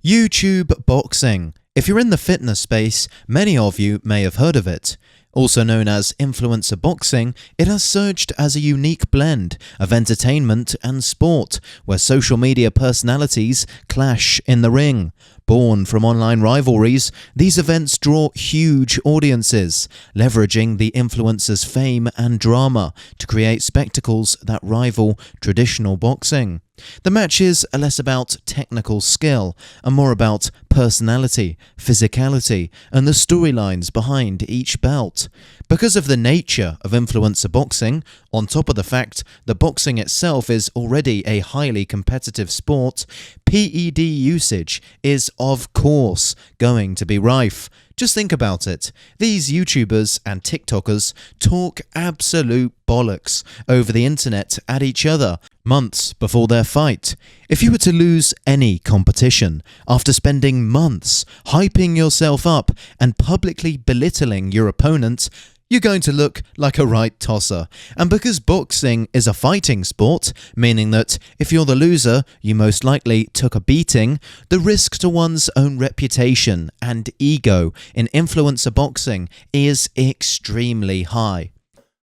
YouTube boxing. If you're in the fitness space, many of you may have heard of it. Also known as influencer boxing, it has surged as a unique blend of entertainment and sport, where social media personalities clash in the ring. Born from online rivalries, these events draw huge audiences, leveraging the influencer's fame and drama to create spectacles that rival traditional boxing. The matches are less about technical skill and more about personality, physicality, and the storylines behind each belt. Because of the nature of influencer boxing, on top of the fact that boxing itself is already a highly competitive sport, PED usage is of course going to be rife. Just think about it. These YouTubers and TikTokers talk absolute bollocks over the internet at each other months before their fight. If you were to lose any competition after spending months hyping yourself up and publicly belittling your opponent, you're going to look like a right tosser. And because boxing is a fighting sport, meaning that if you're the loser, you most likely took a beating, the risk to one's own reputation and ego in influencer boxing is extremely high.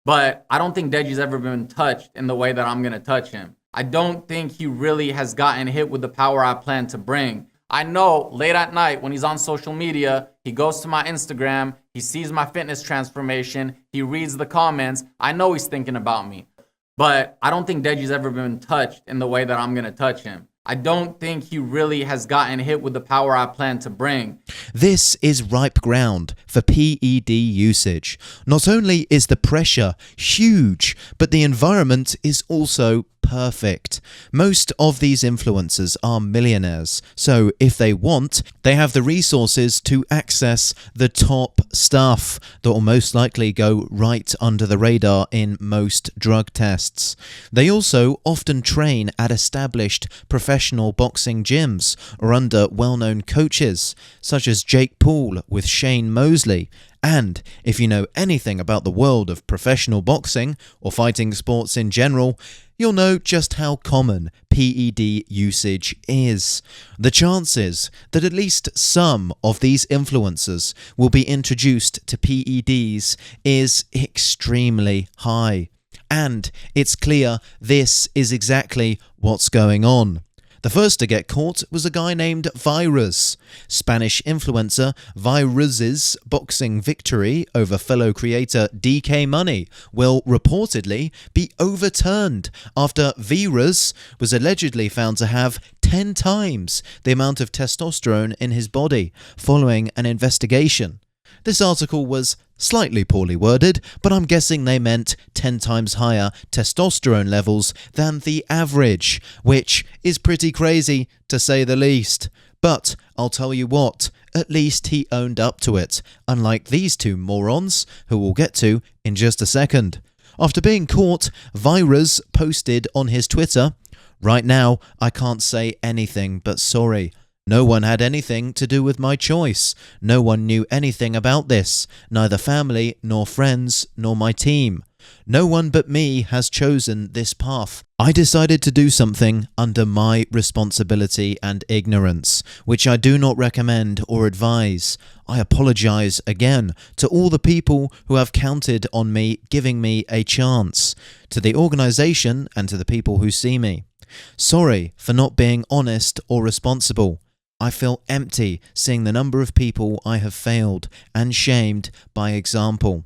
But I don't think Deji's ever been touched in the way that I'm going to touch him. I don't think he really has gotten hit with the power I plan to bring. I know late at night when he's on social media, he goes to my Instagram, he sees my fitness transformation, he reads the comments. I know he's thinking about me. But I don't think Deji's ever been touched in the way that I'm going to touch him. I don't think he really has gotten hit with the power I plan to bring. This is ripe ground for PED usage. Not only is the pressure huge, but the environment is also perfect. Most of these influencers are millionaires, so if they want, they have the resources to access the top stuff that will most likely go right under the radar in most drug tests. They also often train at established professional boxing gyms or under well-known coaches, such as Jake Paul with Shane Mosley. And if you know anything about the world of professional boxing or fighting sports in general, you'll know just how common PED usage is. The chances that at least some of these influencers will be introduced to PEDs is extremely high. And it's clear this is exactly what's going on. The first to get caught was a guy named Virus. Spanish influencer Virus's boxing victory over fellow creator DK Money will reportedly be overturned after Virus was allegedly found to have 10 times the amount of testosterone in his body following an investigation. This article was slightly poorly worded, but I'm guessing they meant 10 times higher testosterone levels than the average, which is pretty crazy to say the least. But I'll tell you what, at least he owned up to it, unlike these two morons, who we'll get to in just a second. After being caught, Virus posted on his Twitter, "Right now, I can't say anything but sorry. No one had anything to do with my choice. No one knew anything about this, neither family nor friends nor my team. No one but me has chosen this path. I decided to do something under my responsibility and ignorance, which I do not recommend or advise. I apologize again to all the people who have counted on me giving me a chance, to the organization and to the people who see me. Sorry for not being honest or responsible. I feel empty seeing the number of people I have failed and shamed by example.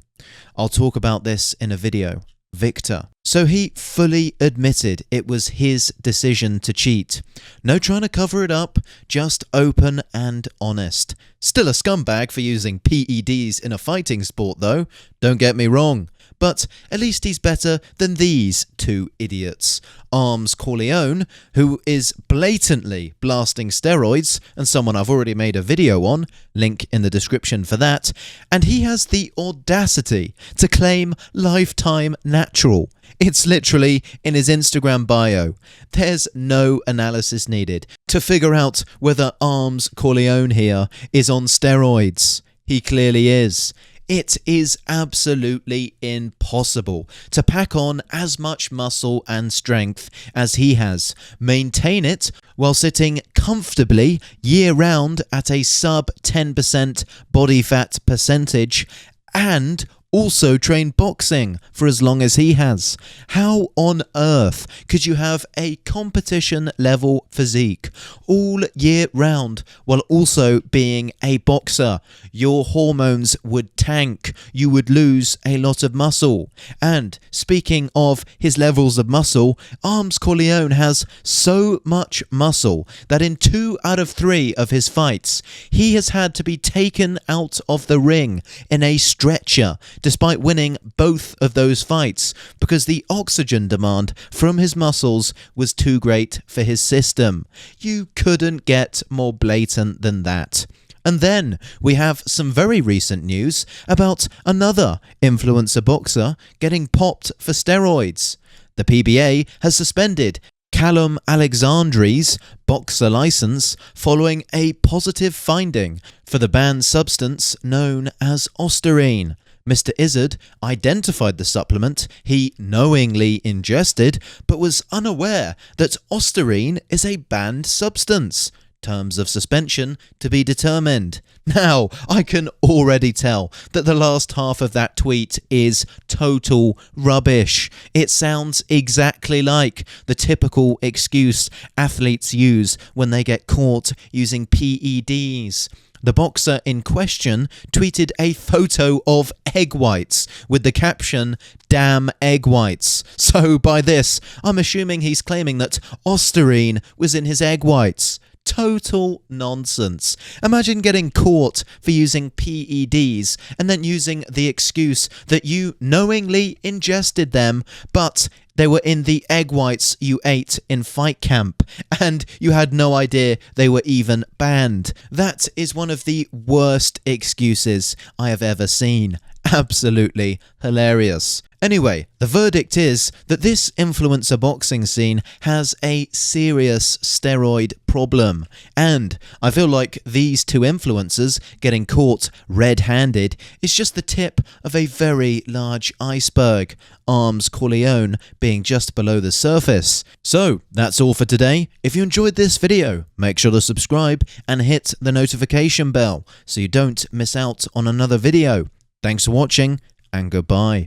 I'll talk about this in a video." Victor. So he fully admitted it was his decision to cheat. No trying to cover it up, just open and honest. Still a scumbag for using PEDs in a fighting sport though, don't get me wrong. But at least he's better than these two idiots. Arms Colone, who is blatantly blasting steroids, and someone I've already made a video on, link in the description for that, and he has the audacity to claim lifetime natural. It's literally in his Instagram bio. There's no analysis needed to figure out whether Arms Colone here is on steroids. He clearly is. It is absolutely impossible to pack on as much muscle and strength as he has, maintain it, while sitting comfortably year-round at a sub 10% body fat percentage, and also trained boxing for as long as he has. How on earth could you have a competition level physique all year round while also being a boxer? Your hormones would tank, you would lose a lot of muscle. And speaking of his levels of muscle, Arms Colone has so much muscle that in 2 out of 3 of his fights, he has had to be taken out of the ring in a stretcher, despite winning both of those fights, because the oxygen demand from his muscles was too great for his system. You couldn't get more blatant than that. And then we have some very recent news about another influencer boxer getting popped for steroids. The PBA has suspended Callum Alexandri's boxer license following a positive finding for the banned substance known as Osterine. Mr. Izzard identified the supplement he knowingly ingested, but was unaware that Osterine is a banned substance. Terms of suspension to be determined. Now, I can already tell that the last half of that tweet is total rubbish. It sounds exactly like the typical excuse athletes use when they get caught using PEDs. The boxer in question tweeted a photo of egg whites with the caption, "Damn egg whites." So by this, I'm assuming he's claiming that Osterine was in his egg whites. Total nonsense. Imagine getting caught for using PEDs and then using the excuse that you knowingly ingested them, but they were in the egg whites you ate in fight camp, and you had no idea they were even banned. That is one of the worst excuses I have ever seen. Absolutely hilarious. Anyway, the verdict is that this influencer boxing scene has a serious steroid problem, and I feel like these two influencers getting caught red-handed is just the tip of a very large iceberg, Arms Colone being just below the surface. So, that's all for today. If you enjoyed this video, make sure to subscribe and hit the notification bell so you don't miss out on another video. Thanks for watching, and goodbye.